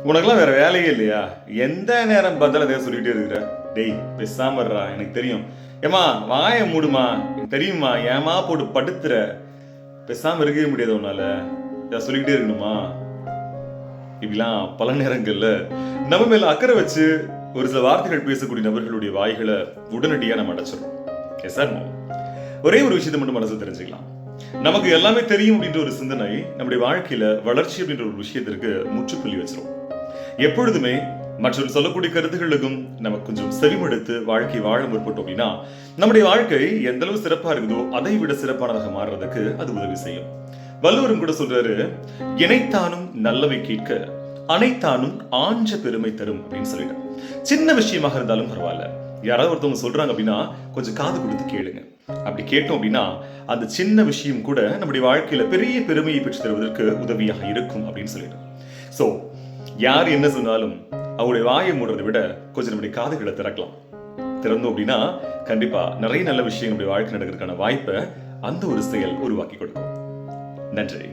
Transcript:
உனக்கெல்லாம் வேற வேலையே இல்லையா? எந்த நேரம் பார்த்தாலும் அதை சொல்லிட்டே இருக்கிற. டேய் பேசாம இருடா, எனக்கு தெரியும். ஏமா வாய மூடுமா, எனக்கு தெரியுமா, ஏமா போட்டு படுத்துற. பேசாம இருக்கவே முடியாது உன்னால. இதை சொல்லிக்கிட்டே இருக்கணுமா? இப்படிலாம் பல நேரங்கள்ல நம்ம மேல அக்கறை வச்சு ஒரு சில வார்த்தைகள் பேசக்கூடிய நபர்களுடைய வாய்களை உடனடியா நம்ம அடைச்சிடறோம். சார், ஒரே ஒரு விஷயத்தை மட்டும் மனசு தெரிஞ்சுக்கலாம். நமக்கு எல்லாமே தெரியும் அப்படின்ற ஒரு சிந்தனை நம்முடைய வாழ்க்கையில வளர்ச்சி அப்படின்ற ஒரு விஷயத்திற்கு முற்றுப்புள்ளி வச்சிரும். எப்பொழுதுமே மற்றொரு சொல்லக்கூடிய கருத்துக்களுக்கும் நம்ம கொஞ்சம் செவிமடுத்து வாழ்க்கை வாழ முற்பட்டோம் அப்படின்னா நம்முடைய வாழ்க்கை எந்த அளவு சிறப்பா இருக்குதோ அதை விட சிறப்பானதாக மாறுறதுக்கு அது உதவி செய்யும். வள்ளுவரும் கூட சொல்றாரு, இணைத்தானும் நல்லவை கேட்க அனைத்தானும் ஆஞ்ச பெருமை தரும் அப்படின்னு சொல்லிட்டு. சின்ன விஷயமாக இருந்தாலும் பரவாயில்ல, யாராவது ஒருத்தவங்க சொல்றாங்க அப்படின்னா கொஞ்சம் காது கொடுத்து கேளுங்க. அப்படி கேட்டோம் அப்படின்னா அந்த சின்ன விஷயம் கூட நம்முடைய வாழ்க்கையில பெரிய பெருமையை பெற்று தருவதற்கு உதவியாக இருக்கும் அப்படின்னு சொல்லிட்டு. சோ யார் என்ன சொன்னாலும் அவருடைய வாயை மூடுறதை விட கொஞ்சம் நம்முடைய காதுகளை திறக்கலாம். திறந்தோம் அப்படின்னா கண்டிப்பா நிறைய நல்ல விஷயம் நம்முடைய வாழ்க்கை நடக்கிறதுக்கான வாய்ப்பை அந்த ஒரு செயல் உருவாக்கி கொடுக்கும். நன்றி.